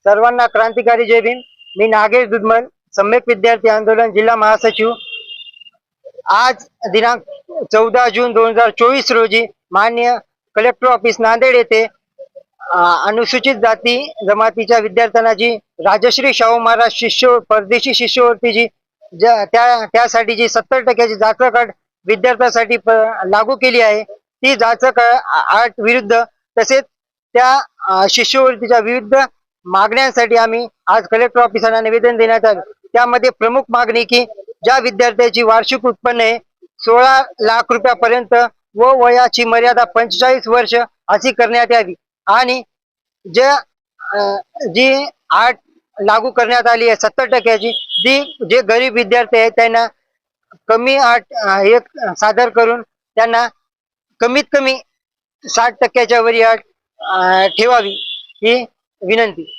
सर्वांना क्रांतिकारी जय भीम। मी नागेश दुधमल, सम्यक विद्यार्थी आंदोलन जिल्हा महासचिव। आज दिनांक 14 जून 2024 रोजी मान्य कलेक्टर ऑफिस नांदेड येथे अनुसूचित जाती जमातीच्या विद्यार्थ्यांना जी राजश्री शाहू महाराज परदेशी शिष्यवृत्ती जी त्यासाठी जी 70% जाचक अट विद्यार्थ्यांसाठी लागू केली आहे, ती जाचक अट विरुद्ध तसेच त्या शिष्यवृत्तीच्या विरुद्ध मागण्यांसाठी आम्ही आज कलेक्टर ऑफिसला निवेदन देण्यात आले। त्यामध्ये प्रमुख मागणी की ज्या विद्यार्थ्याची वार्षिक उत्पन्न आहे 16 लाख रुपयापर्यंत व वयाची मर्यादा 45 वर्ष अशी करण्यात यावी आणि जी अट लागू करण्यात आली आहे 70%ची, जे गरीब विद्यार्थी आहेत त्यांना कमी अट एक सादर करून त्यांना कमीत कमी 60%च्या वरी अट ठेवावी ही विनंती।